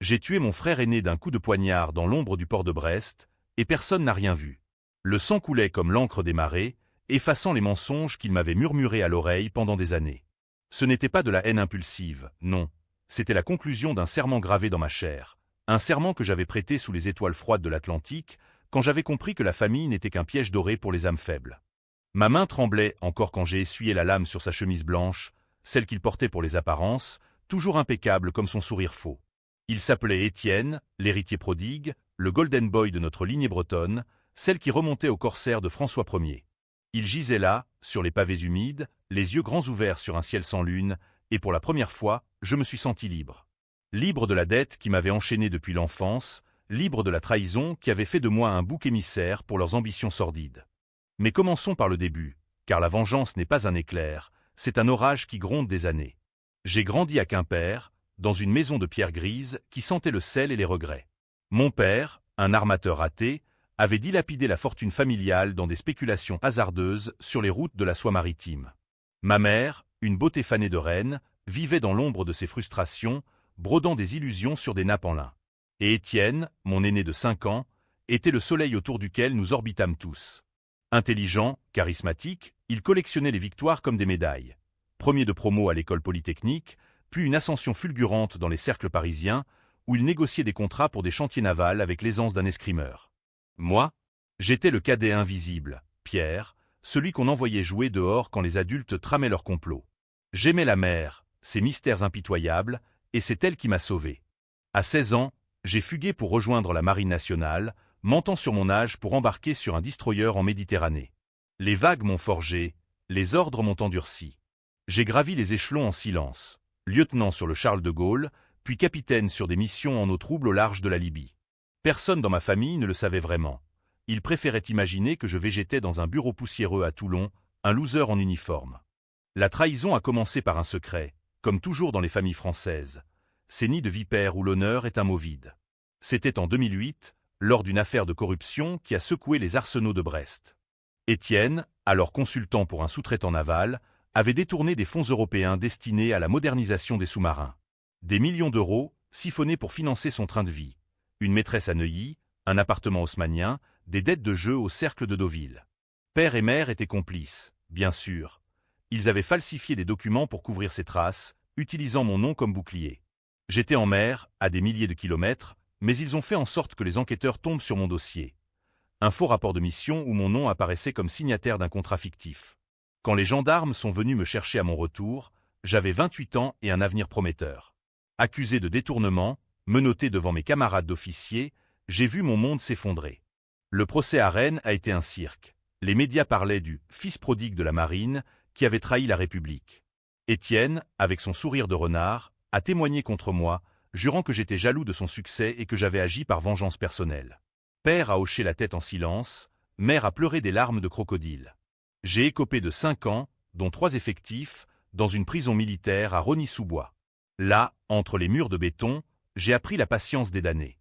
J'ai tué mon frère aîné d'un coup de poignard dans l'ombre du port de Brest, et personne n'a rien vu. Le sang coulait comme l'encre des marées, effaçant les mensonges qu'il m'avait murmurés à l'oreille pendant des années. Ce n'était pas de la haine impulsive, non. C'était la conclusion d'un serment gravé dans ma chair. Un serment que j'avais prêté sous les étoiles froides de l'Atlantique, quand j'avais compris que la famille n'était qu'un piège doré pour les âmes faibles. Ma main tremblait encore quand j'ai essuyé la lame sur sa chemise blanche, celle qu'il portait pour les apparences, toujours impeccable comme son sourire faux. Il s'appelait Étienne, l'héritier prodigue, le golden boy de notre lignée bretonne, celle qui remontait au corsaire de François Ier. Il gisait là, sur les pavés humides, les yeux grands ouverts sur un ciel sans lune, et pour la première fois, je me suis senti libre. Libre de la dette qui m'avait enchaîné depuis l'enfance, libre de la trahison qui avait fait de moi un bouc émissaire pour leurs ambitions sordides. Mais commençons par le début, car la vengeance n'est pas un éclair, c'est un orage qui gronde des années. J'ai grandi à Quimper, dans une maison de pierre grise qui sentait le sel et les regrets. Mon père, un armateur raté, avait dilapidé la fortune familiale dans des spéculations hasardeuses sur les routes de la soie maritime. Ma mère, une beauté fanée de reine, vivait dans l'ombre de ses frustrations, brodant des illusions sur des nappes en lin. Et Étienne, mon aîné de 5 ans, était le soleil autour duquel nous orbitâmes tous. Intelligent, charismatique, il collectionnait les victoires comme des médailles. Premier de promo à l'école polytechnique, puis une ascension fulgurante dans les cercles parisiens, où il négociait des contrats pour des chantiers navals avec l'aisance d'un escrimeur. Moi, j'étais le cadet invisible, Pierre, celui qu'on envoyait jouer dehors quand les adultes tramaient leur complot. J'aimais la mer, ses mystères impitoyables, et c'est elle qui m'a sauvé. À 16 ans, j'ai fugué pour rejoindre la Marine nationale, mentant sur mon âge pour embarquer sur un destroyer en Méditerranée. Les vagues m'ont forgé, les ordres m'ont endurci. J'ai gravi les échelons en silence. Lieutenant sur le Charles de Gaulle, puis capitaine sur des missions en eau trouble au large de la Libye. Personne dans ma famille ne le savait vraiment. Ils préféraient imaginer que je végétais dans un bureau poussiéreux à Toulon, un loser en uniforme. La trahison a commencé par un secret, comme toujours dans les familles françaises. Ces nids de vipères où l'honneur est un mot vide. C'était en 2008, lors d'une affaire de corruption qui a secoué les arsenaux de Brest. Étienne, alors consultant pour un sous-traitant naval, avait détourné des fonds européens destinés à la modernisation des sous-marins. Des millions d'euros, siphonnés pour financer son train de vie. Une maîtresse à Neuilly, un appartement haussmannien, des dettes de jeu au cercle de Deauville. Père et mère étaient complices, bien sûr. Ils avaient falsifié des documents pour couvrir ces traces, utilisant mon nom comme bouclier. J'étais en mer, à des milliers de kilomètres, mais ils ont fait en sorte que les enquêteurs tombent sur mon dossier. Un faux rapport de mission où mon nom apparaissait comme signataire d'un contrat fictif. Quand les gendarmes sont venus me chercher à mon retour, j'avais 28 ans et un avenir prometteur. Accusé de détournement, menotté devant mes camarades d'officiers, j'ai vu mon monde s'effondrer. Le procès à Rennes a été un cirque. Les médias parlaient du « fils prodigue de la marine » qui avait trahi la République. Étienne, avec son sourire de renard, a témoigné contre moi, jurant que j'étais jaloux de son succès et que j'avais agi par vengeance personnelle. Père a hoché la tête en silence, mère a pleuré des larmes de crocodile. J'ai écopé de 5 ans, dont 3 effectifs, dans une prison militaire à Rosny-sous-Bois. Là, entre les murs de béton, j'ai appris la patience des damnés.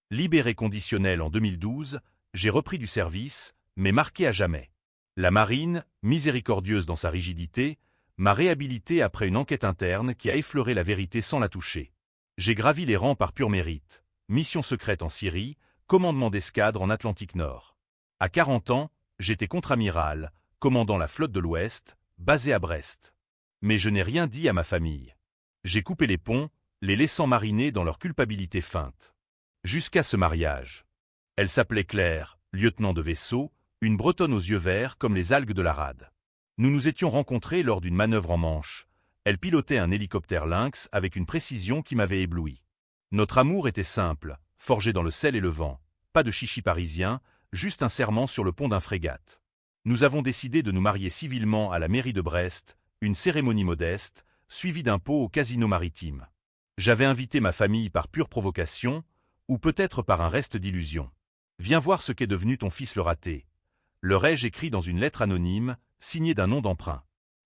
Libéré conditionnel en 2012, j'ai repris du service, mais marqué à jamais. La marine, miséricordieuse dans sa rigidité, m'a réhabilité après une enquête interne qui a effleuré la vérité sans la toucher. J'ai gravi les rangs par pur mérite. Mission secrète en Syrie, commandement d'escadre en Atlantique Nord. À 40 ans, j'étais contre-amiral, commandant la flotte de l'Ouest, basée à Brest. Mais je n'ai rien dit à ma famille. J'ai coupé les ponts, les laissant mariner dans leur culpabilité feinte. Jusqu'à ce mariage. Elle s'appelait Claire, lieutenant de vaisseau, une bretonne aux yeux verts comme les algues de la rade. Nous nous étions rencontrés lors d'une manœuvre en Manche. Elle pilotait un hélicoptère Lynx avec une précision qui m'avait ébloui. Notre amour était simple, forgé dans le sel et le vent. Pas de chichi parisien, juste un serment sur le pont d'un frégate. Nous avons décidé de nous marier civilement à la mairie de Brest, une cérémonie modeste, suivie d'un pot au casino maritime. J'avais invité ma famille par pure provocation, ou peut-être par un reste d'illusion. Viens voir ce qu'est devenu ton fils le raté. Leur ai-je écrit dans une lettre anonyme, signée d'un nom d'emprunt.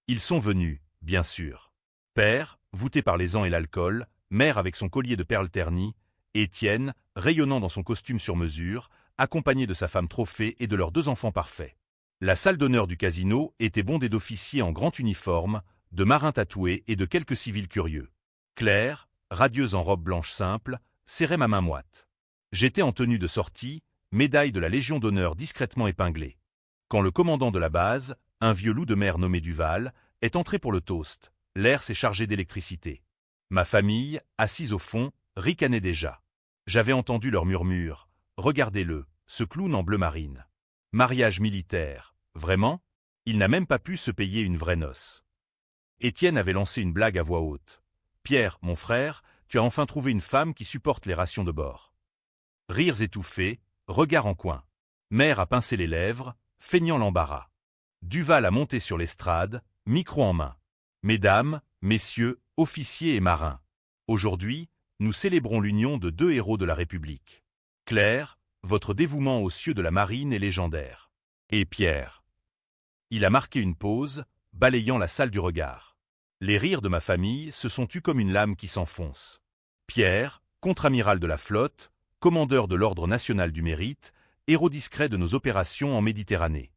Ils sont venus, bien sûr. Père, voûté par les ans et l'alcool, mère avec son collier de perles ternies, Étienne, rayonnant dans son costume sur mesure, accompagné de sa femme trophée et de leurs 2 enfants parfaits. La salle d'honneur du casino était bondée d'officiers en grand uniforme, de marins tatoués et de quelques civils curieux. Claire, radieuse en robe blanche simple, serrait ma main moite. J'étais en tenue de sortie, médaille de la Légion d'honneur discrètement épinglée. Quand le commandant de la base, un vieux loup de mer nommé Duval, est entré pour le toast, l'air s'est chargé d'électricité. Ma famille, assise au fond, ricanait déjà. J'avais entendu leur murmure. Regardez-le, ce clown en bleu marine. Mariage militaire, vraiment? Il n'a même pas pu se payer une vraie noce. Étienne avait lancé une blague à voix haute. Pierre, mon frère, tu as enfin trouvé une femme qui supporte les rations de bord. Rires étouffés, regards en coin. Mère a pincé les lèvres, feignant l'embarras. Duval a monté sur l'estrade, micro en main. Mesdames, messieurs, officiers et marins. Aujourd'hui, nous célébrons l'union de deux héros de la République. Claire, votre dévouement aux cieux de la marine est légendaire. Et Pierre. Il a marqué une pause, balayant la salle du regard. Les rires de ma famille se sont tus comme une lame qui s'enfonce. Pierre, contre-amiral de la flotte, commandeur de l'Ordre national du mérite, héros discret de nos opérations en Méditerranée.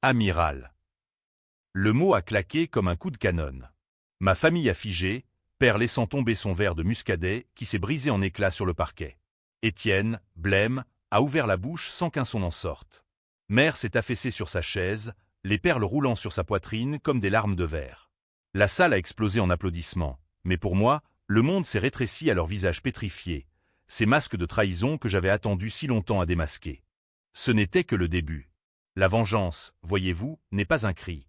Amiral. Le mot a claqué comme un coup de canon. Ma famille a figé, père laissant tomber son verre de muscadet qui s'est brisé en éclats sur le parquet. Étienne, blême, a ouvert la bouche sans qu'un son en sorte. Mère s'est affaissée sur sa chaise, les perles roulant sur sa poitrine comme des larmes de verre. La salle a explosé en applaudissements, mais pour moi, le monde s'est rétréci à leurs visages pétrifiés, ces masques de trahison que j'avais attendu si longtemps à démasquer. Ce n'était que le début. La vengeance, voyez-vous, n'est pas un cri.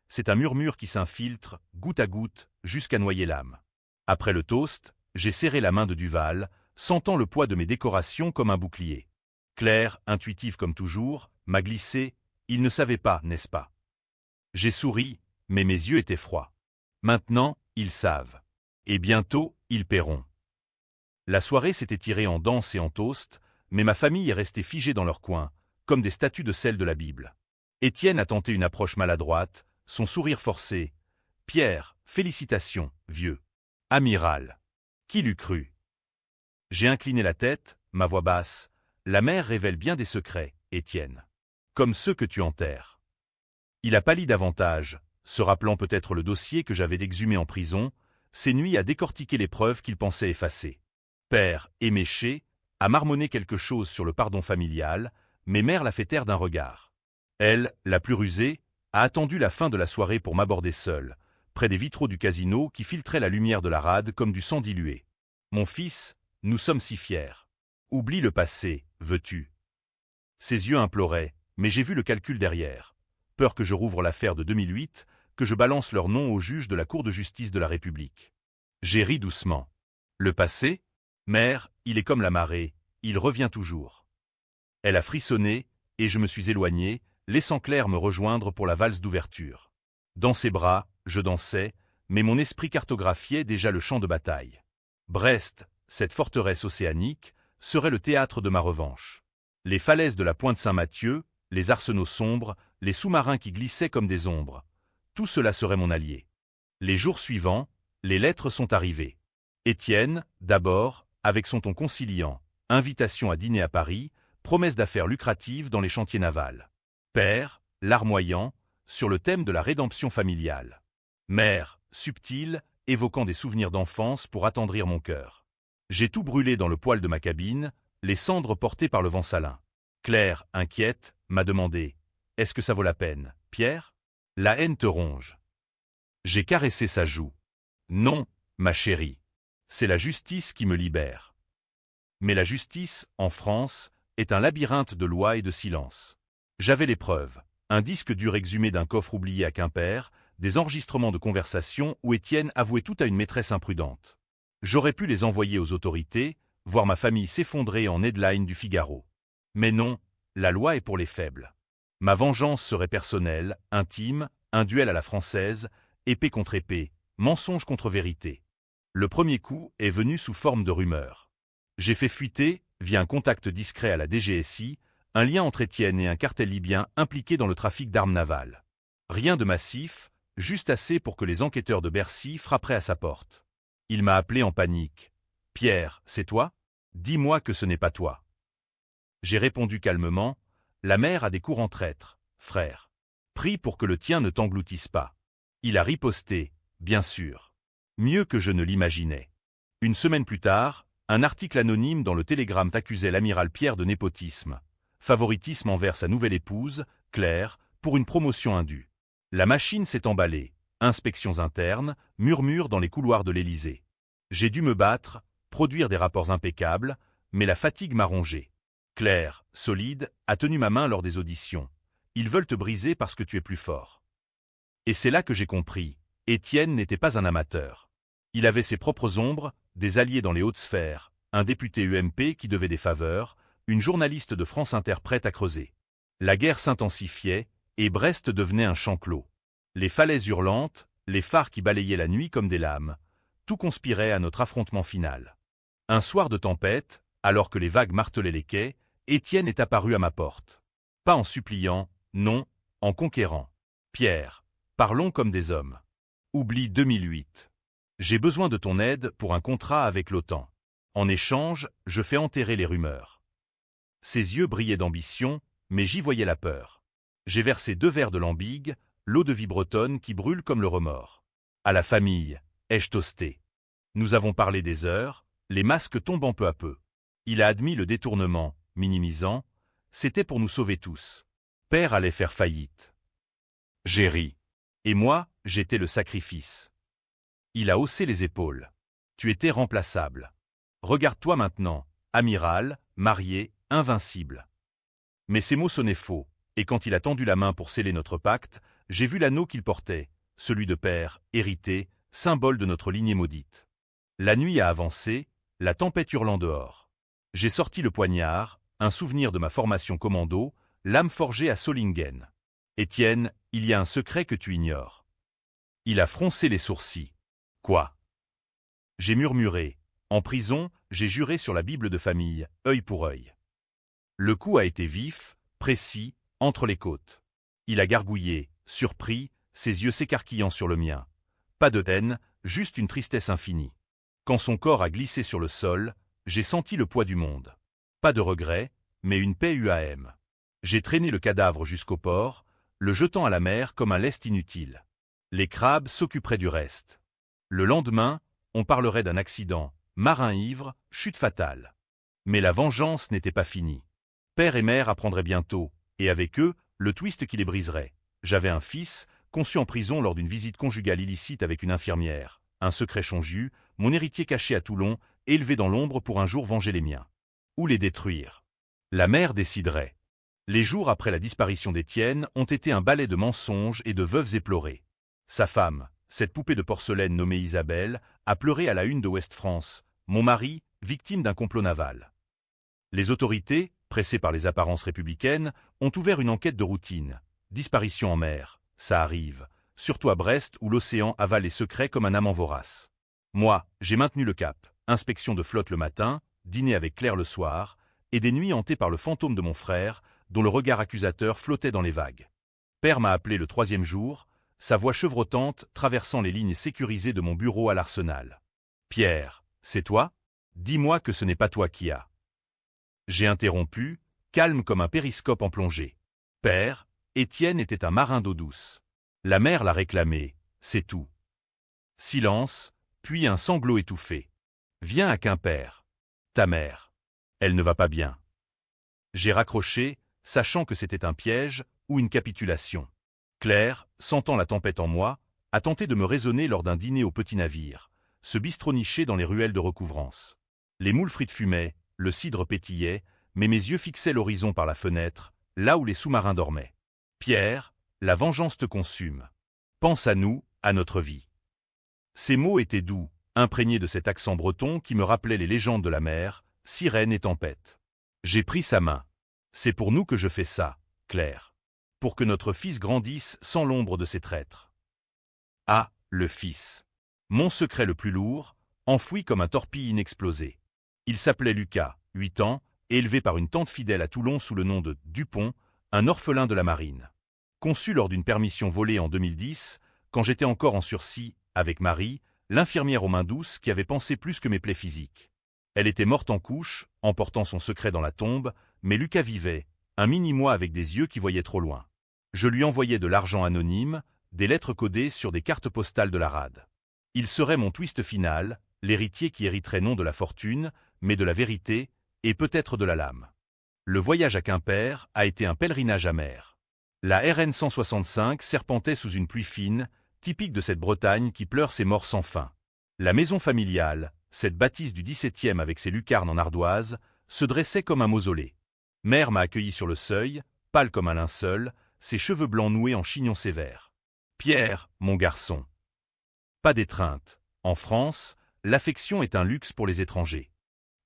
C'est un murmure qui s'infiltre, goutte à goutte, jusqu'à noyer l'âme. Après le toast, j'ai serré la main de Duval, sentant le poids de mes décorations comme un bouclier. Claire, intuitive comme toujours, m'a glissé « Il ne savait pas, n'est-ce pas ?» J'ai souri, mais mes yeux étaient froids. Maintenant, ils savent. Et bientôt, ils paieront. La soirée s'est étirée en danse et en toast, mais ma famille est restée figée dans leur coin, comme des statues de celles de la Bible. Étienne a tenté une approche maladroite, son sourire forcé. « Pierre, félicitations, vieux. Amiral. Qui l'eût cru ?» J'ai incliné la tête, ma voix basse. « La mer révèle bien des secrets, Étienne. Comme ceux que tu enterres. » Il a pâli davantage, se rappelant peut-être le dossier que j'avais exhumé en prison, ces nuits à décortiquer les preuves qu'il pensait effacer. Père, éméché, a marmonné quelque chose sur le pardon familial, mais mère l'a fait taire d'un regard. Elle, la plus rusée, a attendu la fin de la soirée pour m'aborder seule, près des vitraux du casino qui filtraient la lumière de la rade comme du sang dilué. Mon fils, nous sommes si fiers. Oublie le passé, veux-tu? Ses yeux imploraient, mais j'ai vu le calcul derrière. Peur que je rouvre l'affaire de 2008, que je balance leur nom au juge de la Cour de justice de la République. J'ai ri doucement. Le passé? Mère, il est comme la marée, il revient toujours. Elle a frissonné, et je me suis éloigné, laissant Claire me rejoindre pour la valse d'ouverture. Dans ses bras, je dansais, mais mon esprit cartographiait déjà le champ de bataille. Brest, cette forteresse océanique, serait le théâtre de ma revanche. Les falaises de la pointe Saint-Mathieu, les arsenaux sombres, les sous-marins qui glissaient comme des ombres, tout cela serait mon allié. Les jours suivants, les lettres sont arrivées. Étienne, d'abord, avec son ton conciliant, invitation à dîner à Paris, promesse d'affaires lucratives dans les chantiers navals. Père, larmoyant, sur le thème de la rédemption familiale. Mère, subtile, évoquant des souvenirs d'enfance pour attendrir mon cœur. J'ai tout brûlé dans le poêle de ma cabine, les cendres portées par le vent salin. Claire, inquiète, m'a demandé « Est-ce que ça vaut la peine, Pierre ?» La haine te ronge. J'ai caressé sa joue. Non, ma chérie. C'est la justice qui me libère. Mais la justice, en France, est un labyrinthe de lois et de silence. J'avais les preuves. Un disque dur exhumé d'un coffre oublié à Quimper, des enregistrements de conversations où Étienne avouait tout à une maîtresse imprudente. J'aurais pu les envoyer aux autorités, voir ma famille s'effondrer en headline du Figaro. Mais non, la loi est pour les faibles. Ma vengeance serait personnelle, intime, un duel à la française, épée contre épée, mensonge contre vérité. Le premier coup est venu sous forme de rumeur. J'ai fait fuiter, via un contact discret à la DGSI, un lien entre Étienne et un cartel libyen impliqué dans le trafic d'armes navales. Rien de massif, juste assez pour que les enquêteurs de Bercy frapperaient à sa porte. Il m'a appelé en panique. « Pierre, c'est toi? Dis-moi que ce n'est pas toi. » J'ai répondu calmement. « La mer a des courants traîtres, frère. Prie pour que le tien ne t'engloutisse pas. » Il a riposté, bien sûr. Mieux que je ne l'imaginais. Une semaine plus tard, Un article anonyme dans le Télégramme accusait l'amiral Pierre de népotisme, favoritisme envers sa nouvelle épouse, Claire, pour une promotion indue. La machine s'est emballée, inspections internes, murmures dans les couloirs de l'Élysée. J'ai dû me battre, produire des rapports impeccables, mais la fatigue m'a rongé. Claire, solide, a tenu ma main lors des auditions. Ils veulent te briser parce que tu es plus fort. Et c'est là que j'ai compris, Étienne n'était pas un amateur. Il avait ses propres ombres, des alliés dans les hautes sphères, un député UMP qui devait des faveurs, une journaliste de France Inter prête à creuser. La guerre s'intensifiait, et Brest devenait un champ clos. Les falaises hurlantes, les phares qui balayaient la nuit comme des lames, tout conspirait à notre affrontement final. Un soir de tempête, alors que les vagues martelaient les quais, Étienne est apparu à ma porte. Pas en suppliant, non, en conquérant. Pierre, parlons comme des hommes. Oublie 2008. J'ai besoin de ton aide pour un contrat avec l'OTAN. En échange, je fais enterrer les rumeurs. Ses yeux brillaient d'ambition, mais j'y voyais la peur. J'ai versé 2 verres de lambigue, l'eau de vie bretonne qui brûle comme le remords. À la famille, ai-je toasté. Nous avons parlé des heures, les masques tombant peu à peu. Il a admis le détournement, minimisant, c'était pour nous sauver tous. Père allait faire faillite. J'ai ri. Et moi, j'étais le sacrifice. Il a haussé les épaules. Tu étais remplaçable. Regarde-toi maintenant, amiral, marié, invincible. Mais ces mots sonnaient faux, et quand il a tendu la main pour sceller notre pacte, j'ai vu l'anneau qu'il portait, celui de père, hérité, symbole de notre lignée maudite. La nuit a avancé, la tempête hurlant dehors. J'ai sorti le poignard, un souvenir de ma formation commando, lame forgée à Solingen. Étienne, il y a un secret que tu ignores. Il a froncé les sourcils. Quoi? J'ai murmuré. En prison, j'ai juré sur la Bible de famille, œil pour œil. Le coup a été vif, précis, entre les côtes. Il a gargouillé, surpris, ses yeux s'écarquillant sur le mien. Pas de haine, juste une tristesse infinie. Quand son corps a glissé sur le sol, j'ai senti le poids du monde. Pas de regret, mais une paix UAM. J'ai traîné le cadavre jusqu'au port, le jetant à la mer comme un lest inutile. Les crabes s'occuperaient du reste. Le lendemain, on parlerait d'un accident, marin ivre, chute fatale. Mais la vengeance n'était pas finie. Père et mère apprendraient bientôt, et avec eux, le twist qui les briserait. J'avais un fils, conçu en prison lors d'une visite conjugale illicite avec une infirmière, un secret chonju, mon héritier caché à Toulon, élevé dans l'ombre pour un jour venger les miens. Ou les détruire. La mère déciderait. Les jours après la disparition d'Étienne ont été un balai de mensonges et de veuves éplorées. Sa femme, cette poupée de porcelaine nommée Isabelle, a pleuré à la une de Ouest France, mon mari, victime d'un complot naval. Les autorités, pressées par les apparences républicaines, ont ouvert une enquête de routine. Disparition en mer, ça arrive, surtout à Brest où l'océan avale les secrets comme un amant vorace. Moi, j'ai maintenu le cap, inspection de flotte le matin, dîner avec Claire le soir, et des nuits hantées par le fantôme de mon frère, dont le regard accusateur flottait dans les vagues. Père m'a appelé le 3e jour, sa voix chevrotante traversant les lignes sécurisées de mon bureau à l'Arsenal. « Pierre, c'est toi? Dis-moi que ce n'est pas toi qui as. » J'ai interrompu, calme comme un périscope en plongée. Père, Étienne était un marin d'eau douce. La mer l'a réclamé, c'est tout. Silence, puis un sanglot étouffé. Viens à Quimper. Ta mère. Elle ne va pas bien. J'ai raccroché, sachant que c'était un piège ou une capitulation. Claire, sentant la tempête en moi, a tenté de me raisonner lors d'un dîner au petit navire, ce bistrot niché dans les ruelles de recouvrance. Les moules frites fumaient, le cidre pétillait, mais mes yeux fixaient l'horizon par la fenêtre, là où les sous-marins dormaient. Pierre, la vengeance te consume. Pense à nous, à notre vie. Ces mots étaient doux, imprégnés de cet accent breton qui me rappelait les légendes de la mer, sirène et tempête. J'ai pris sa main. C'est pour nous que je fais ça, Claire. Pour que notre fils grandisse sans l'ombre de ses traîtres. Ah, le fils. Mon secret le plus lourd, enfoui comme un torpille inexplosé. Il s'appelait Lucas, 8 ans, élevé par une tante fidèle à Toulon sous le nom de Dupont, un orphelin de la marine. Conçu lors d'une permission volée en 2010, quand j'étais encore en sursis, avec Marie, l'infirmière aux mains douces qui avait pensé plus que mes plaies physiques. Elle était morte en couche, emportant son secret dans la tombe, mais Lucas vivait, un mini-moi avec des yeux qui voyaient trop loin. Je lui envoyais de l'argent anonyme, des lettres codées sur des cartes postales de la rade. Il serait mon twist final, l'héritier qui hériterait non de la fortune, mais de la vérité, et peut-être de la lame. Le voyage à Quimper a été un pèlerinage amer. La RN 165 serpentait sous une pluie fine, typique de cette Bretagne qui pleure ses morts sans fin. La maison familiale, cette bâtisse du XVIIe avec ses lucarnes en ardoise, se dressait comme un mausolée. Mère m'a accueilli sur le seuil, pâle comme un linceul, ses cheveux blancs noués en chignon sévère. « Pierre, mon garçon. » Pas d'étreinte. En France, l'affection est un luxe pour les étrangers.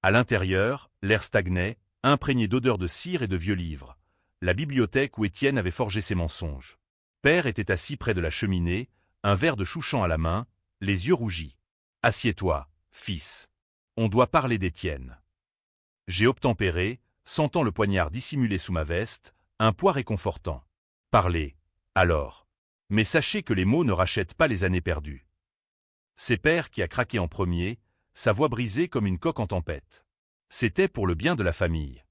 À l'intérieur, l'air stagnait, imprégné d'odeurs de cire et de vieux livres. La bibliothèque où Étienne avait forgé ses mensonges. Père était assis près de la cheminée, un verre de chouchan à la main, les yeux rougis. « Assieds-toi, fils. On doit parler d'Étienne. » J'ai obtempéré, sentant le poignard dissimulé sous ma veste, un poids réconfortant. « Parlez, alors. Mais sachez que les mots ne rachètent pas les années perdues. » C'est Père qui a craqué en premier, sa voix brisée comme une coque en tempête. C'était pour le bien de la famille.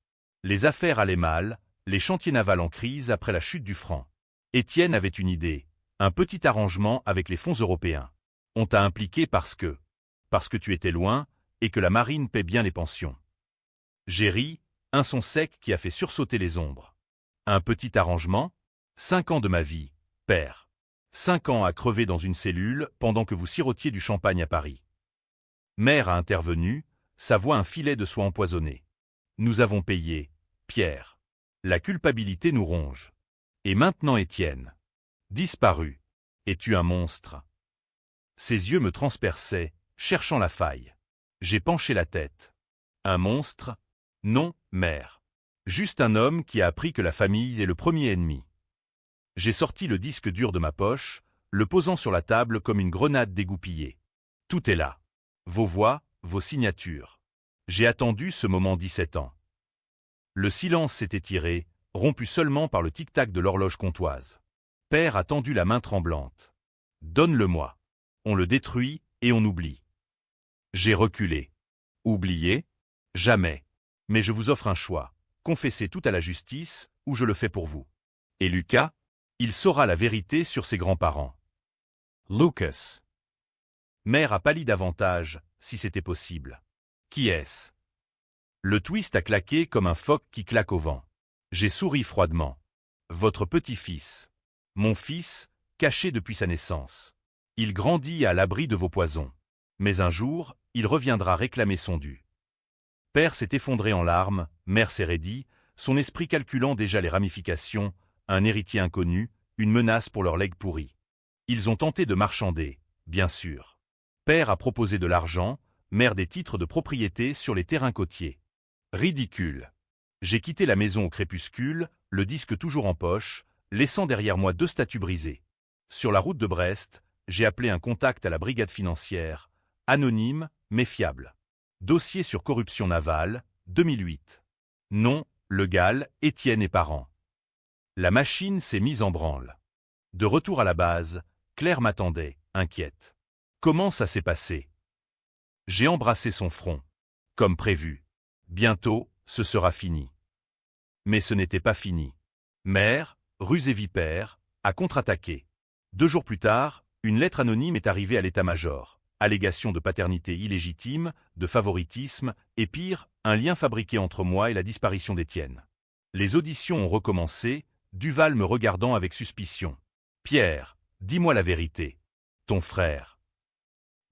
Les affaires allaient mal, les chantiers navals en crise après la chute du franc. Étienne avait une idée, un petit arrangement avec les fonds européens. On t'a impliqué parce que tu étais loin et que la marine paie bien les pensions. J'ai ri, un son sec qui a fait sursauter les ombres. Un petit arrangement? 5 ans de ma vie, Père. 5 ans à crever dans une cellule pendant que vous sirotiez du champagne à Paris. Mère a intervenu, sa voix un filet de soie empoisonnée. Nous avons payé, Pierre. La culpabilité nous ronge. Et maintenant Étienne. Disparu. Es-tu un monstre? Ses yeux me transperçaient, cherchant la faille. J'ai penché la tête. Un monstre? Non, mère. Juste un homme qui a appris que la famille est le premier ennemi. J'ai sorti le disque dur de ma poche, le posant sur la table comme une grenade dégoupillée. Tout est là. Vos voix, vos signatures. J'ai attendu ce moment 17 ans. Le silence s'est étiré, rompu seulement par le tic-tac de l'horloge comtoise. Père a tendu la main tremblante. Donne-le-moi. On le détruit et on oublie. J'ai reculé. Oublier? Jamais. Mais je vous offre un choix. Confessez tout à la justice ou je le fais pour vous. Et Lucas? Il saura la vérité sur ses grands-parents. Lucas. Mère a pâli davantage, si c'était possible. Qui est-ce? Le twist a claqué comme un phoque qui claque au vent. J'ai souri froidement. Votre petit-fils. Mon fils, caché depuis sa naissance. Il grandit à l'abri de vos poisons. Mais un jour, il reviendra réclamer son dû. Père s'est effondré en larmes, mère s'est raidie, son esprit calculant déjà les ramifications, un héritier inconnu, une menace pour leur legs pourri. Ils ont tenté de marchander, bien sûr. Père a proposé de l'argent, mère des titres de propriété sur les terrains côtiers. Ridicule. J'ai quitté la maison au crépuscule, le disque toujours en poche, laissant derrière moi 2 statues brisées. Sur la route de Brest, j'ai appelé un contact à la brigade financière, anonyme, mais fiable. Dossier sur corruption navale, 2008. Nom, Le Gall, Étienne et parents. La machine s'est mise en branle. De retour à la base, Claire m'attendait, inquiète. Comment ça s'est passé? J'ai embrassé son front. Comme prévu. Bientôt, ce sera fini. Mais ce n'était pas fini. Mère, rusée vipère, a contre-attaqué. 2 jours plus tard, une lettre anonyme est arrivée à l'état-major. Allégation de paternité illégitime, de favoritisme, et pire, un lien fabriqué entre moi et la disparition d'Étienne. Les auditions ont recommencé, Duval me regardant avec suspicion. Pierre, dis-moi la vérité. Ton frère.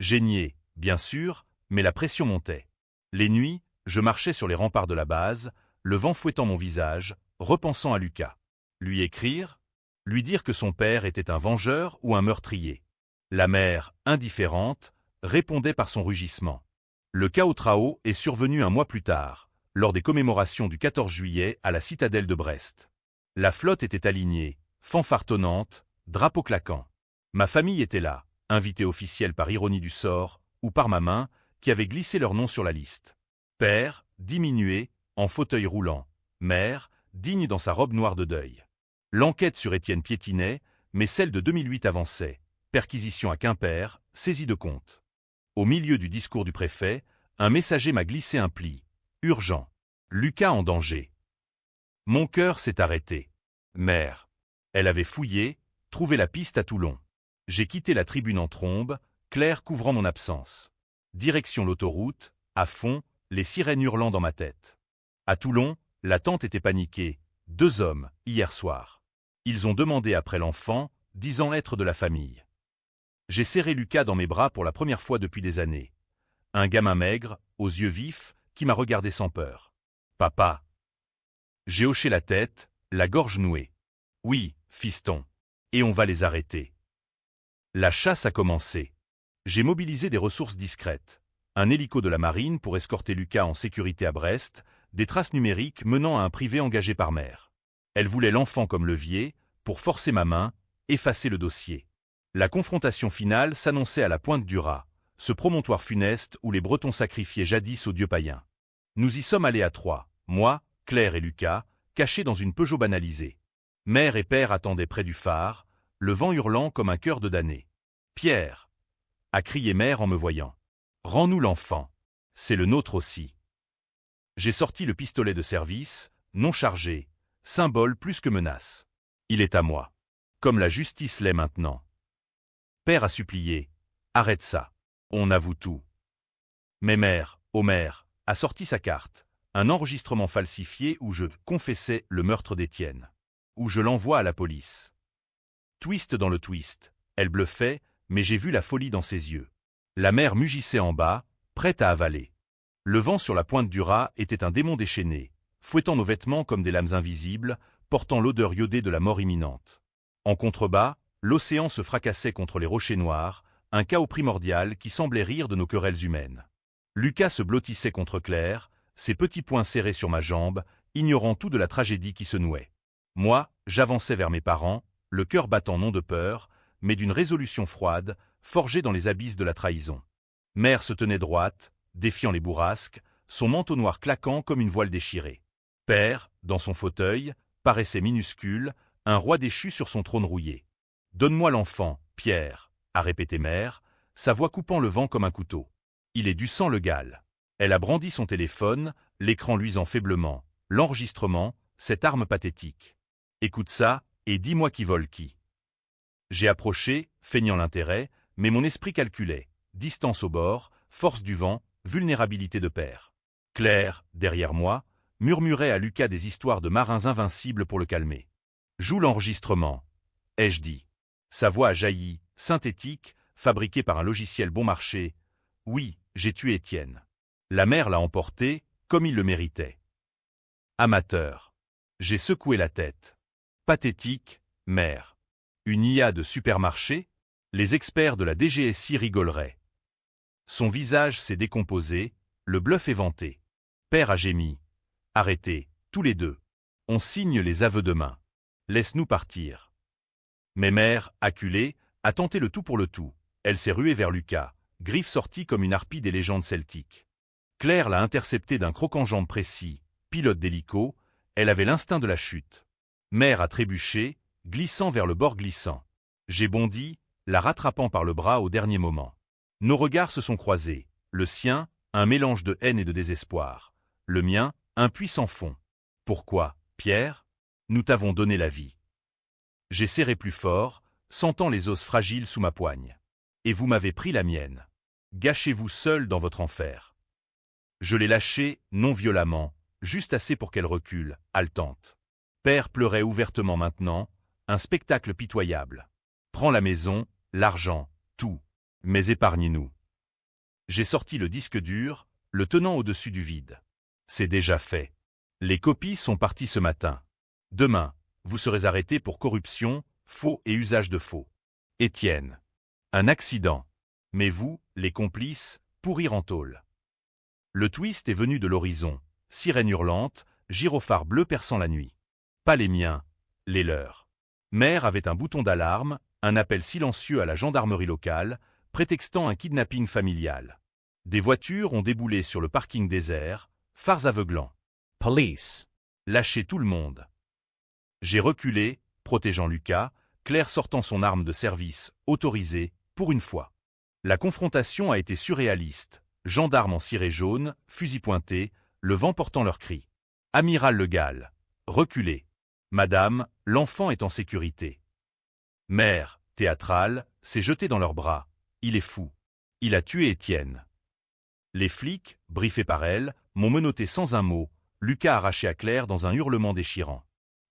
J'ai nié, bien sûr, mais la pression montait. Les nuits, je marchais sur les remparts de la base, le vent fouettant mon visage, repensant à Lucas. Lui écrire? Lui dire que son père était un vengeur ou un meurtrier. La mère, indifférente, répondait par son rugissement. Le chaos trao est survenu un mois plus tard, lors des commémorations du 14 juillet à la citadelle de Brest. La flotte était alignée, fanfare tonnante, drapeau claquant. Ma famille était là, invitée officielle par ironie du sort, ou par ma main, qui avait glissé leur nom sur la liste. Père, diminué, en fauteuil roulant. Mère, digne dans sa robe noire de deuil. L'enquête sur Étienne piétinait, mais celle de 2008 avançait. Perquisition à Quimper, saisie de compte. Au milieu du discours du préfet, un messager m'a glissé un pli. Urgent. Lucas en danger. Mon cœur s'est arrêté. Mère. Elle avait fouillé, trouvé la piste à Toulon. J'ai quitté la tribune en trombe, Claire couvrant mon absence. Direction l'autoroute, à fond, les sirènes hurlant dans ma tête. À Toulon, la tante était paniquée. 2 hommes, hier soir. Ils ont demandé après l'enfant, disant être de la famille. J'ai serré Lucas dans mes bras pour la première fois depuis des années. Un gamin maigre, aux yeux vifs, qui m'a regardé sans peur. « Papa !» J'ai hoché la tête, la gorge nouée. « Oui, fiston. Et on va les arrêter. » La chasse a commencé. J'ai mobilisé des ressources discrètes. Un hélico de la marine pour escorter Lucas en sécurité à Brest, des traces numériques menant à un privé engagé par mère. Elle voulait l'enfant comme levier, pour forcer ma main, effacer le dossier. La confrontation finale s'annonçait à la pointe du Raz, ce promontoire funeste où les Bretons sacrifiaient jadis aux dieux païens. Nous y sommes allés à 3, moi, Claire et Lucas, cachés dans une Peugeot banalisée. Mère et père attendaient près du phare, le vent hurlant comme un cœur de damné. « Pierre !» a crié mère en me voyant. « Rends-nous l'enfant. C'est le nôtre aussi. » J'ai sorti le pistolet de service, non chargé, symbole plus que menace. Il est à moi. Comme la justice l'est maintenant. Père a supplié. Arrête ça. On avoue tout. Mais mère, Omer, a sorti sa carte. Un enregistrement falsifié où je confessais le meurtre d'Étienne. Où je l'envoie à la police. Twist dans le twist. Elle bluffait, mais j'ai vu la folie dans ses yeux. La mère mugissait en bas, prête à avaler. Le vent sur la pointe du Raz était un démon déchaîné, fouettant nos vêtements comme des lames invisibles, portant l'odeur iodée de la mort imminente. En contrebas, l'océan se fracassait contre les rochers noirs, un chaos primordial qui semblait rire de nos querelles humaines. Lucas se blottissait contre Claire, ses petits poings serrés sur ma jambe, ignorant tout de la tragédie qui se nouait. Moi, j'avançais vers mes parents, le cœur battant non de peur, mais d'une résolution froide, forgée dans les abysses de la trahison. Mère se tenait droite, défiant les bourrasques, son manteau noir claquant comme une voile déchirée. Père, dans son fauteuil, paraissait minuscule, un roi déchu sur son trône rouillé. « Donne-moi l'enfant, Pierre !» a répété mère, sa voix coupant le vent comme un couteau. « Il est du sang le gale. » Elle a brandi son téléphone, l'écran luisant faiblement. L'enregistrement, cette arme pathétique. « Écoute ça, et dis-moi qui vole qui. » J'ai approché, feignant l'intérêt, mais mon esprit calculait. Distance au bord, force du vent, vulnérabilité de père. Claire, derrière moi, murmurait à Lucas des histoires de marins invincibles pour le calmer. « Joue l'enregistrement, » ai-je dit. Sa voix a jailli, synthétique, fabriquée par un logiciel bon marché. « Oui, j'ai tué Étienne. » La mère l'a emporté, comme il le méritait. Amateur. J'ai secoué la tête. Pathétique, mère. Une IA de supermarché? Les experts de la DGSI rigoleraient. Son visage s'est décomposé, le bluff est vanté. Père a gémi. Arrêtez, tous les deux. On signe les aveux demain. Laisse-nous partir. Mais mère, acculée, a tenté le tout pour le tout. Elle s'est ruée vers Lucas, griffe sortie comme une harpie des légendes celtiques. Claire l'a interceptée d'un croc-en-jambe précis, pilote d'hélico, elle avait l'instinct de la chute. Mère a trébuché, glissant vers le bord glissant. J'ai bondi, la rattrapant par le bras au dernier moment. Nos regards se sont croisés, le sien, un mélange de haine et de désespoir. Le mien, un puissant fond. Pourquoi, Pierre? Nous t'avons donné la vie. J'ai serré plus fort, sentant les os fragiles sous ma poigne. Et vous m'avez pris la mienne. Gâchez-vous seul dans votre enfer. Je l'ai lâchée, non violemment, juste assez pour qu'elle recule, haletante. Père pleurait ouvertement maintenant, un spectacle pitoyable. Prends la maison, l'argent, tout. Mais épargne-nous. J'ai sorti le disque dur, le tenant au-dessus du vide. C'est déjà fait. Les copies sont parties ce matin. Demain, vous serez arrêtés pour corruption, faux et usage de faux. Étienne. Un accident. Mais vous, les complices, pourrir en tôle. Le twist est venu de l'horizon. Sirène hurlante, gyrophare bleu perçant la nuit. Pas les miens, les leurs. Mère avait un bouton d'alarme, un appel silencieux à la gendarmerie locale, prétextant un kidnapping familial. Des voitures ont déboulé sur le parking désert, phares aveuglants. Police. Lâchez tout le monde. J'ai reculé, protégeant Lucas, Claire sortant son arme de service, autorisée, pour une fois. La confrontation a été surréaliste. Gendarmes en ciré jaune, fusils pointés, le vent portant leurs cris. Amiral Le Gall. Reculez. Madame, l'enfant est en sécurité. Mère, théâtrale, s'est jetée dans leurs bras. Il est fou. Il a tué Étienne. Les flics, briefés par elle, m'ont menotté sans un mot, Lucas arraché à Claire dans un hurlement déchirant.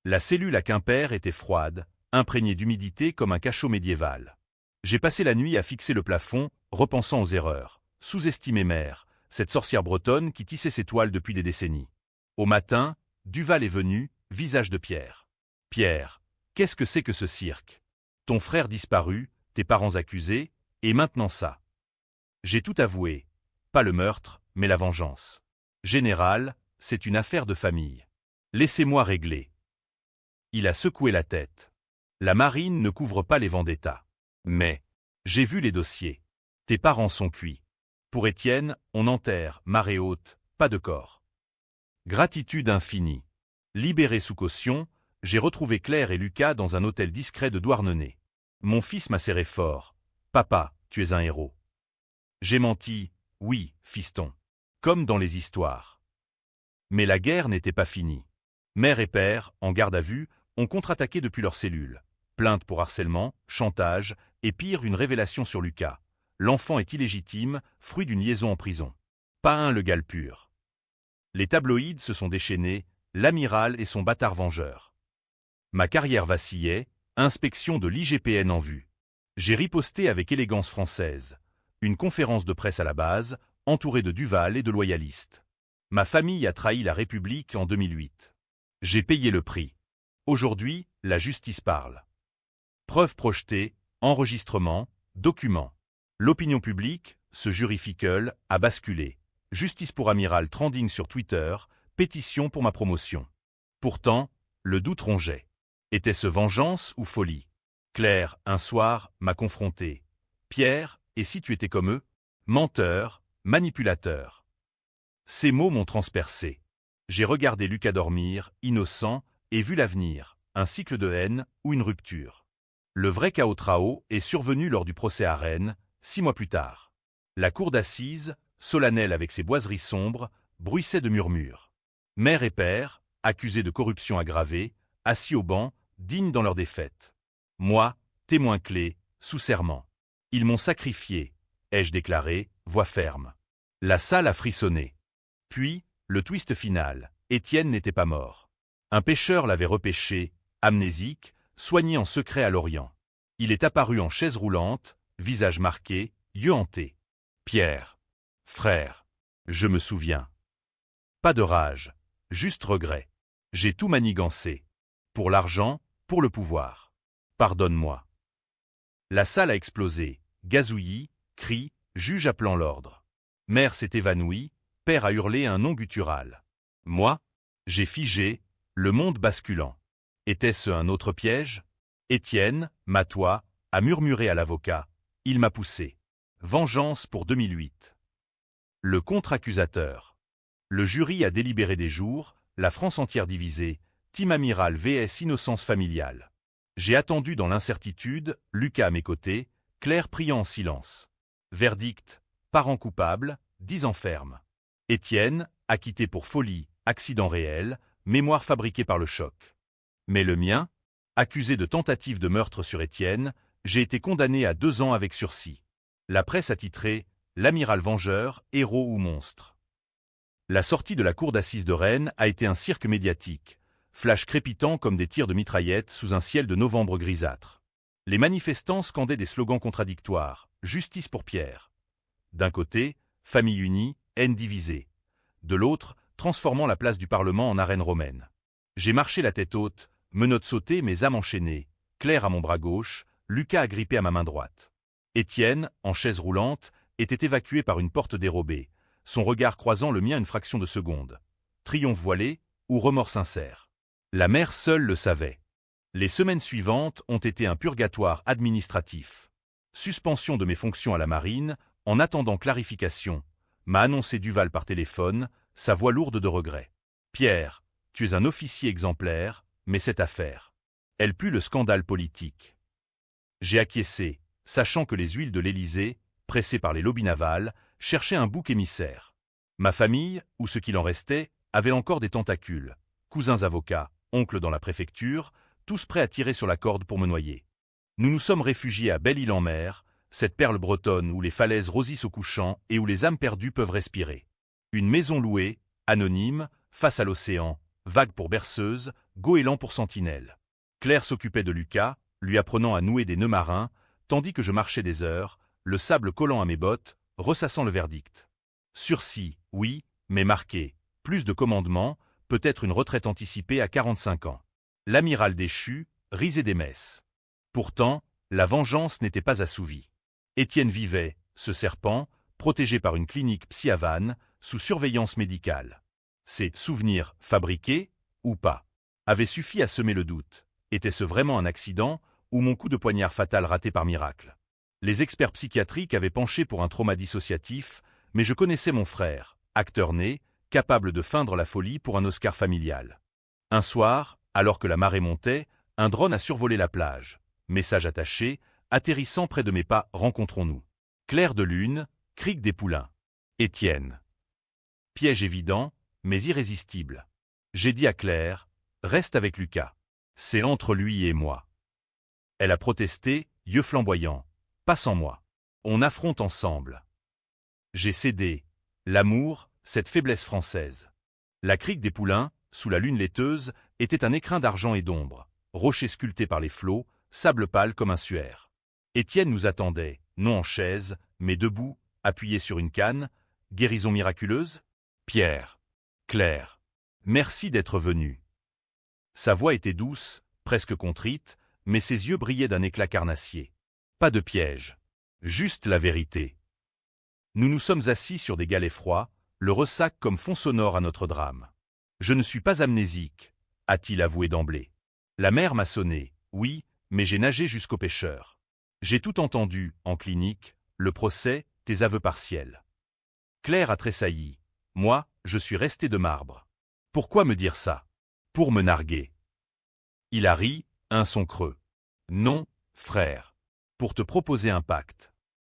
La cellule à Quimper était froide, imprégnée d'humidité comme un cachot médiéval. J'ai passé la nuit à fixer le plafond, repensant aux erreurs. Sous-estimer Mère, cette sorcière bretonne qui tissait ses toiles depuis des décennies. Au matin, Duval est venu, visage de pierre. Pierre, qu'est-ce que c'est que ce cirque? Ton frère disparu, tes parents accusés, et maintenant ça. J'ai tout avoué. Pas le meurtre, mais la vengeance. Général, c'est une affaire de famille. Laissez-moi régler. Il a secoué la tête. La marine ne couvre pas les vendettas. Mais, j'ai vu les dossiers. Tes parents sont cuits. Pour Étienne, on enterre, marée haute, pas de corps. Gratitude infinie. Libéré sous caution, j'ai retrouvé Claire et Lucas dans un hôtel discret de Douarnenez. Mon fils m'a serré fort. Papa, tu es un héros. J'ai menti, oui, fiston. Comme dans les histoires. Mais la guerre n'était pas finie. Mère et père, en garde à vue, ont contre-attaqué depuis leur cellule. Plainte pour harcèlement, chantage, et pire, une révélation sur Lucas. L'enfant est illégitime, fruit d'une liaison en prison. Pas un le gale pur. Les tabloïds se sont déchaînés, l'amiral et son bâtard vengeur. Ma carrière vacillait, inspection de l'IGPN en vue. J'ai riposté avec élégance française. Une conférence de presse à la base, entourée de Duval et de loyalistes. Ma famille a trahi la République en 2008. J'ai payé le prix. Aujourd'hui, la justice parle. Preuves projetées, enregistrements, documents. L'opinion publique, ce jury fickle, a basculé. Justice pour amiral trending sur Twitter, pétition pour ma promotion. Pourtant, le doute rongeait. Était-ce vengeance ou folie? Claire, un soir, m'a confronté. Pierre, et si tu étais comme eux? Menteur, manipulateur. Ces mots m'ont transpercé. J'ai regardé Lucas dormir, innocent, et vu l'avenir, un cycle de haine ou une rupture. Le vrai chaos trao est survenu lors du procès à Rennes, 6 mois plus tard. La cour d'assises, solennelle avec ses boiseries sombres, bruissait de murmures. Mère et père, accusés de corruption aggravée, assis au banc, dignes dans leur défaite. Moi, témoin clé, sous serment. Ils m'ont sacrifié, ai-je déclaré, voix ferme. La salle a frissonné. Puis, le twist final, Étienne n'était pas mort. Un pêcheur l'avait repêché, amnésique, soigné en secret à Lorient. Il est apparu en chaise roulante, visage marqué, yeux hantés. Pierre. Frère. Je me souviens. Pas de rage, juste regret. J'ai tout manigancé. Pour l'argent, pour le pouvoir. Pardonne-moi. La salle a explosé, gazouillis, cris, juge appelant l'ordre. Mère s'est évanouie, père a hurlé un nom guttural. Moi, j'ai figé, le monde basculant. Était-ce un autre piège? Étienne, matois, a murmuré à l'avocat. Il m'a poussé. Vengeance pour 2008. Le contre-accusateur. Le jury a délibéré des jours, la France entière divisée, Team Amiral vs Innocence familiale. J'ai attendu dans l'incertitude, Lucas à mes côtés, Claire priant en silence. Verdict, parent coupable, 10 ans ferme. Étienne, acquitté pour folie, accident réel, mémoire fabriquée par le choc. Mais le mien, accusé de tentative de meurtre sur Étienne, j'ai été condamné à 2 ans avec sursis. La presse a titré « L'amiral vengeur, héros ou monstre ». La sortie de la cour d'assises de Rennes a été un cirque médiatique, flash crépitant comme des tirs de mitraillettes sous un ciel de novembre grisâtre. Les manifestants scandaient des slogans contradictoires, justice pour Pierre. D'un côté, famille unie, haine divisée. De l'autre, transformant la place du Parlement en arène romaine. J'ai marché la tête haute, menottes sautées, mes âmes enchaînées, Claire à mon bras gauche, Lucas agrippé à ma main droite. Étienne, en chaise roulante, était évacué par une porte dérobée, son regard croisant le mien une fraction de seconde. Triomphe voilé ou remords sincère. La mère seule le savait. Les semaines suivantes ont été un purgatoire administratif. Suspension de mes fonctions à la marine, en attendant clarification, m'a annoncé Duval par téléphone, sa voix lourde de regret. Pierre, tu es un officier exemplaire, mais cette affaire, elle pue le scandale politique. J'ai acquiescé, sachant que les huiles de l'Élysée, pressées par les lobbies navals, cherchaient un bouc émissaire. Ma famille, ou ce qu'il en restait, avait encore des tentacules. Cousins avocats, oncles dans la préfecture, tous prêts à tirer sur la corde pour me noyer. Nous nous sommes réfugiés à Belle-Île-en-Mer, cette perle bretonne où les falaises rosissent au couchant et où les âmes perdues peuvent respirer. Une maison louée, anonyme, face à l'océan, vague pour berceuse, goéland pour sentinelle. Claire s'occupait de Lucas, lui apprenant à nouer des nœuds marins, tandis que je marchais des heures, le sable collant à mes bottes, ressassant le verdict. Sursis, oui, mais marqué. Plus de commandements, peut-être une retraite anticipée à 45 ans. L'amiral déchu, risait des messes. Pourtant, la vengeance n'était pas assouvie. Étienne vivait, ce serpent, protégé par une clinique psy à Vannes, sous surveillance médicale. Ses souvenirs, fabriqués, ou pas, avaient suffi à semer le doute. Était-ce vraiment un accident, ou mon coup de poignard fatal raté par miracle? Les experts psychiatriques avaient penché pour un trauma dissociatif, mais je connaissais mon frère, acteur né, capable de feindre la folie pour un Oscar familial. Un soir, alors que la marée montait, un drone a survolé la plage. Message attaché, atterrissant près de mes pas, rencontrons-nous. Clair de lune, cric des poulains. Étienne. Piège évident, mais irrésistible. J'ai dit à Claire, reste avec Lucas. C'est entre lui et moi. Elle a protesté, yeux flamboyants. Pas sans moi. On affronte ensemble. J'ai cédé. L'amour, cette faiblesse française. La crique des poulains, sous la lune laiteuse, était un écrin d'argent et d'ombre, rocher sculpté par les flots, sable pâle comme un suaire. Étienne nous attendait, non en chaise, mais debout, appuyé sur une canne. Guérison miraculeuse? Pierre. Claire. Merci d'être venu. Sa voix était douce, presque contrite, mais ses yeux brillaient d'un éclat carnassier. Pas de piège. Juste la vérité. Nous nous sommes assis sur des galets froids, le ressac comme fond sonore à notre drame. Je ne suis pas amnésique, a-t-il avoué d'emblée. La mer m'a sonné, oui, mais j'ai nagé jusqu'au pêcheur. J'ai tout entendu, en clinique, le procès, tes aveux partiels. Claire a tressailli. Moi, je suis resté de marbre. Pourquoi me dire ça? Pour me narguer. Il a ri, un son creux. Non, frère. Pour te proposer un pacte.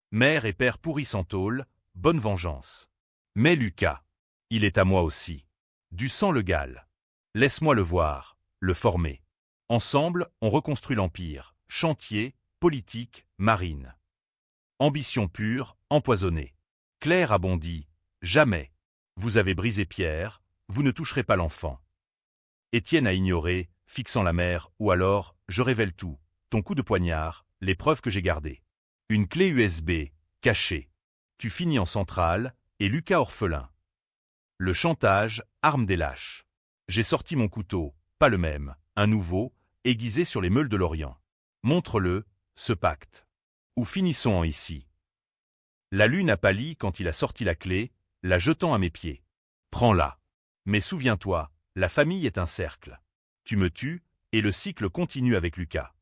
Mère et père pourris sans tôle, bonne vengeance. Mais Lucas, il est à moi aussi. Du sang le gale. Laisse-moi le voir, le former. Ensemble, on reconstruit l'empire, chantier, politique, marine. Ambition pure, empoisonnée. Claire a bondi. Jamais. Vous avez brisé Pierre, vous ne toucherez pas l'enfant. Étienne a ignoré, fixant la mer, ou alors, je révèle tout, ton coup de poignard, les preuves que j'ai gardées. Une clé USB, cachée. Tu finis en centrale, et Lucas orphelin. Le chantage, arme des lâches. J'ai sorti mon couteau, pas le même, un nouveau, aiguisé sur les meules de l'Orient. Montre-le, ce pacte. Ou finissons-en ici. La lune a pâli quand il a sorti la clé, la jetant à mes pieds. Prends-la. Mais souviens-toi, la famille est un cercle. Tu me tues, et le cycle continue avec Lucas.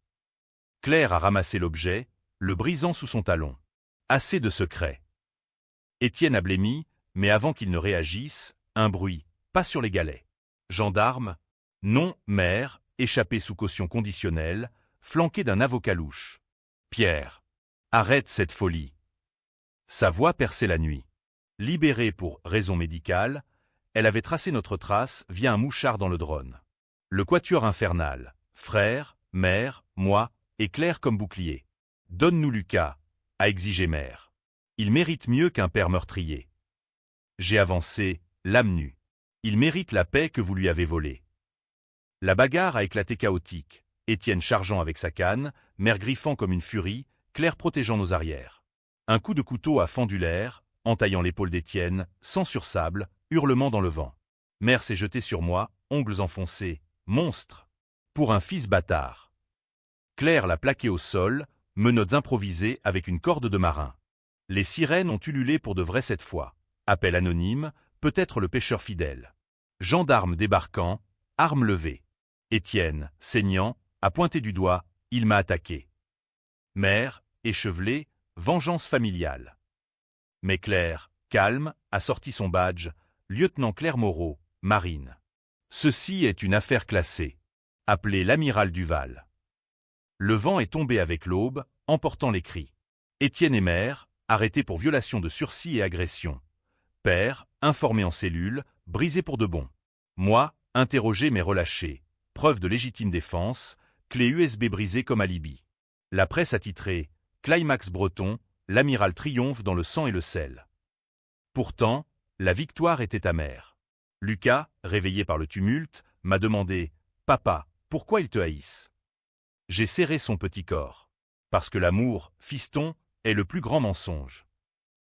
Claire a ramassé l'objet, le brisant sous son talon. Assez de secrets. Étienne a blêmi, mais avant qu'il ne réagisse, un bruit, pas sur les galets. Gendarme? Non, mère, échappé sous caution conditionnelle, flanqué d'un avocat louche. Pierre. Arrête cette folie. Sa voix perçait la nuit. Libérée pour raison médicale, elle avait tracé notre trace via un mouchard dans le drone. Le quatuor infernal, frère, mère, moi, et Claire comme bouclier. Donne-nous Lucas, a exigé mère. Il mérite mieux qu'un père meurtrier. J'ai avancé, l'âme nue. Il mérite la paix que vous lui avez volée. La bagarre a éclaté chaotique, Étienne chargeant avec sa canne, mère griffant comme une furie, Claire protégeant nos arrières. Un coup de couteau a fendu l'air, entaillant l'épaule d'Étienne, sang sur sable, hurlement dans le vent. Mère s'est jetée sur moi, ongles enfoncés. Monstre! Pour un fils bâtard. Claire l'a plaqué au sol, menottes improvisées avec une corde de marin. Les sirènes ont ululé pour de vrai cette fois. Appel anonyme, peut-être le pêcheur fidèle. Gendarme débarquant, arme levée. Étienne, saignant, a pointé du doigt, il m'a attaqué. Mère, échevelée, vengeance familiale. Mais Claire, calme, a sorti son badge, lieutenant Claire Moreau, marine. Ceci est une affaire classée. Appelée l'amiral Duval. Le vent est tombé avec l'aube, emportant les cris. Étienne et mère, arrêtés pour violation de sursis et agression. Père, informé en cellule, brisé pour de bon. Moi, interrogé mais relâché. Preuve de légitime défense, clé USB brisée comme alibi. La presse a titré « Climax breton, l'amiral triomphe dans le sang et le sel. Pourtant, la victoire était amère. Lucas, réveillé par le tumulte, m'a demandé « Papa, pourquoi ils te haïssent ?» J'ai serré son petit corps. Parce que l'amour, fiston, est le plus grand mensonge.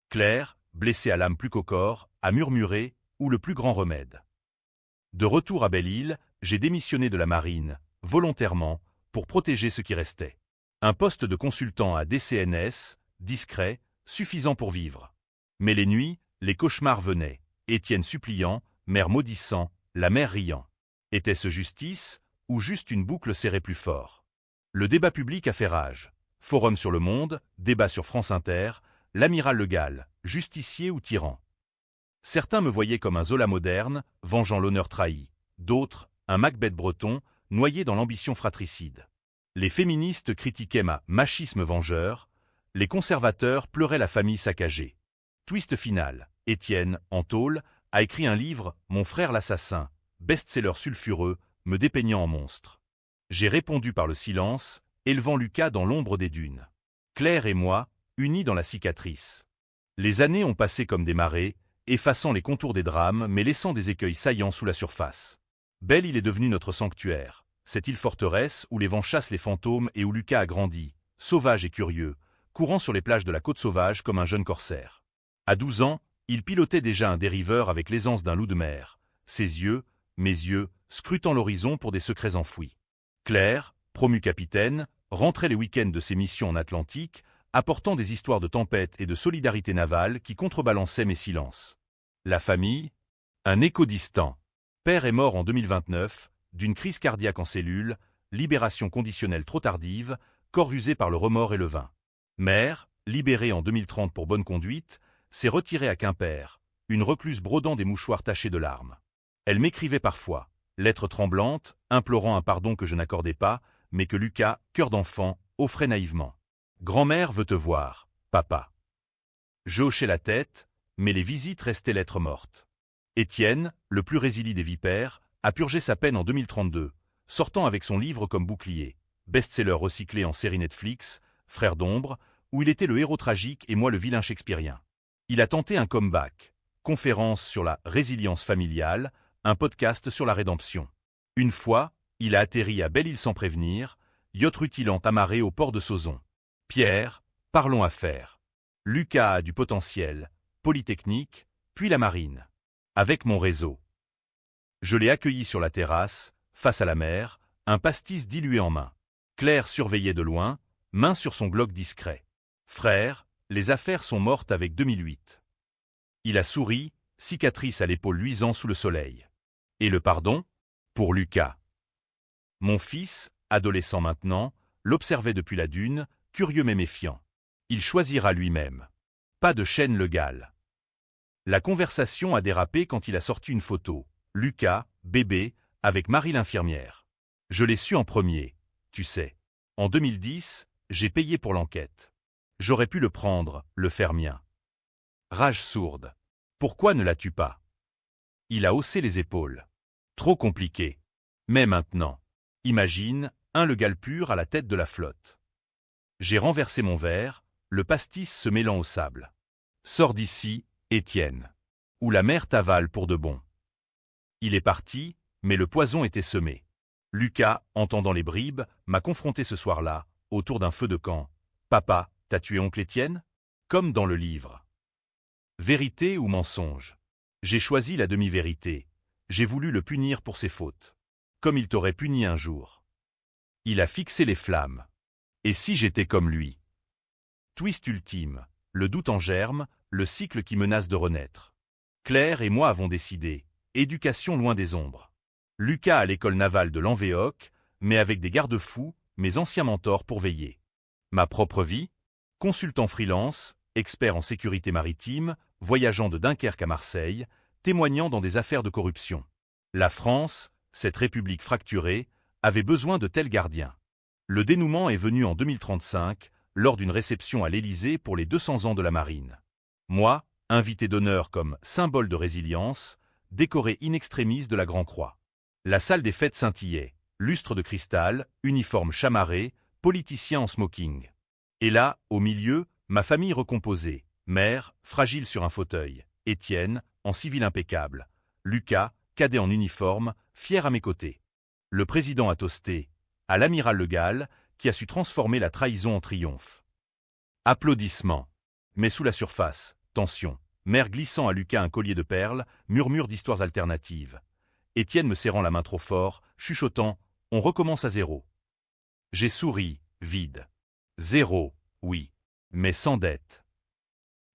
Claire, blessée à l'âme plus qu'au corps, a murmuré « Ou le plus grand remède ?» De retour à Belle-Île, j'ai démissionné de la marine, volontairement, pour protéger ce qui restait. Un poste de consultant à DCNS, discret, suffisant pour vivre. Mais les nuits, les cauchemars venaient, Étienne suppliant, mère maudissant, la mère riant. Était-ce justice, ou juste une boucle serrée plus fort? Le débat public a fait rage. Forum sur le Monde, débat sur France Inter, l'amiral Le Gall, justicier ou tyran. Certains me voyaient comme un Zola moderne, vengeant l'honneur trahi. D'autres, un Macbeth breton, noyé dans l'ambition fratricide. Les féministes critiquaient ma machisme vengeur, les conservateurs pleuraient la famille saccagée. Twist final, Étienne, en tôle, a écrit un livre, Mon frère l'assassin, best-seller sulfureux, me dépeignant en monstre. J'ai répondu par le silence, élevant Lucas dans l'ombre des dunes. Claire et moi, unis dans la cicatrice. Les années ont passé comme des marées, effaçant les contours des drames mais laissant des écueils saillants sous la surface. Belle-Île est devenue notre sanctuaire, cette île forteresse où les vents chassent les fantômes et où Lucas a grandi, sauvage et curieux, courant sur les plages de la côte sauvage comme un jeune corsaire. À 12 ans, il pilotait déjà un dériveur avec l'aisance d'un loup de mer, ses yeux, mes yeux, scrutant l'horizon pour des secrets enfouis. Claire, promu capitaine, rentrait les week-ends de ses missions en Atlantique, apportant des histoires de tempête et de solidarité navale qui contrebalançaient mes silences. La famille, un écho distant. Père est mort en 2029, d'une crise cardiaque en cellule, libération conditionnelle trop tardive, corps usé par le remords et le vin. Mère, libérée en 2030 pour bonne conduite, s'est retirée à Quimper, une recluse brodant des mouchoirs tachés de larmes. Elle m'écrivait parfois, lettres tremblantes, implorant un pardon que je n'accordais pas, mais que Lucas, cœur d'enfant, offrait naïvement. Grand-mère veut te voir, papa. Je hochais la tête, mais les visites restaient lettres mortes. Étienne, le plus résili des vipères, a purgé sa peine en 2032, sortant avec son livre comme bouclier, best-seller recyclé en série Netflix, Frères d'ombre, où il était le héros tragique et moi le vilain shakespearien. Il a tenté un comeback, conférence sur la résilience familiale, un podcast sur la rédemption. Une fois, il a atterri à Belle-Île sans prévenir, yacht rutilant amarré au port de Sauzon. Pierre, parlons affaires. Lucas a du potentiel, Polytechnique, puis la marine. Avec mon réseau. Je l'ai accueilli sur la terrasse, face à la mer, un pastis dilué en main. Claire surveillait de loin, main sur son Glock discret. Frère, les affaires sont mortes avec 2008. Il a souri, cicatrice à l'épaule luisant sous le soleil. Et le pardon? Pour Lucas. Mon fils, adolescent maintenant, l'observait depuis la dune, curieux mais méfiant. Il choisira lui-même. Pas de chaîne Le Gall. La conversation a dérapé quand il a sorti une photo. Lucas, bébé, avec Marie l'infirmière. Je l'ai su en premier, tu sais. En 2010, j'ai payé pour l'enquête. J'aurais pu le prendre, le faire mien. Rage sourde. Pourquoi ne l'as-tu pas? Il a haussé les épaules. Trop compliqué. Mais maintenant, imagine, un Le Gall pur à la tête de la flotte. J'ai renversé mon verre, le pastis se mêlant au sable. Sors d'ici, Étienne. Ou la mer t'avale pour de bon. Il est parti, mais le poison était semé. Lucas, entendant les bribes, m'a confronté ce soir-là, autour d'un feu de camp. Papa, t'as tué oncle Étienne? Comme dans le livre. Vérité ou mensonge? J'ai choisi la demi-vérité. J'ai voulu le punir pour ses fautes. Comme il t'aurait puni un jour. Il a fixé les flammes. Et si j'étais comme lui? Twist ultime, le doute en germe, le cycle qui menace de renaître. Claire et moi avons décidé, éducation loin des ombres. Lucas à l'école navale de l'Anvéoc, mais avec des garde-fous, mes anciens mentors pour veiller. Ma propre vie, consultant freelance, expert en sécurité maritime, voyageant de Dunkerque à Marseille, témoignant dans des affaires de corruption. La France, cette république fracturée, avait besoin de tels gardiens. Le dénouement est venu en 2035, lors d'une réception à l'Élysée pour les 200 ans de la marine. Moi, invité d'honneur comme symbole de résilience, décoré in extremis de la Grand-Croix. La salle des fêtes scintillait, lustre de cristal, uniforme chamarré, politicien en smoking. Et là, au milieu, Ma famille recomposée, mère, fragile sur un fauteuil, Étienne, en civil impeccable, Lucas, cadet en uniforme, fier à mes côtés. Le président a toasté, à l'amiral Le Gall, qui a su transformer la trahison en triomphe. Applaudissements. Mais sous la surface, tension. Mère glissant à Lucas un collier de perles, murmure d'histoires alternatives. Étienne me serrant la main trop fort, chuchotant « On recommence à zéro ». J'ai souri, vide. Zéro, oui, mais sans dette.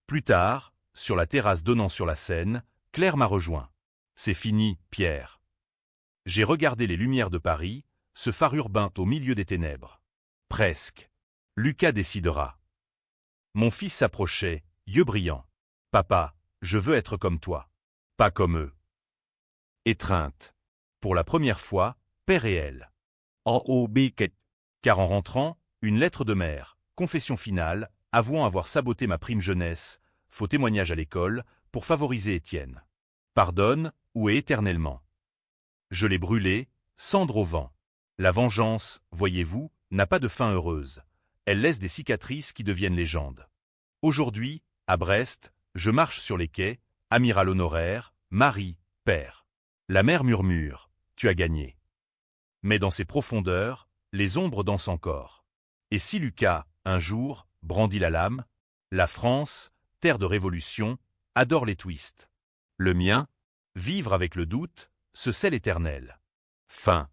Plus tard, sur la terrasse donnant sur la Seine, Claire m'a rejoint. C'est fini, Pierre. J'ai regardé les lumières de Paris, ce phare urbain au milieu des ténèbres. Presque. Lucas décidera. Mon fils s'approchait, yeux brillants. Papa, je veux être comme toi. Pas comme eux. Étreinte. Pour la première fois, paix réelle. Car en rentrant, une lettre de mère, confession finale, avouant avoir saboté ma prime jeunesse, faux témoignage à l'école, pour favoriser Étienne. Pardonne, ou est éternellement. Je l'ai brûlé, cendre au vent. La vengeance, voyez-vous, n'a pas de fin heureuse. Elle laisse des cicatrices qui deviennent légendes. Aujourd'hui, à Brest, je marche sur les quais, amiral honoraire, mari, père. La mer murmure, tu as gagné. Mais dans ses profondeurs, les ombres dansent encore. Et si Lucas, un jour, brandit la lame, la France, terre de révolution, adore les twists. Le mien, vivre avec le doute, ce sel éternel. Fin.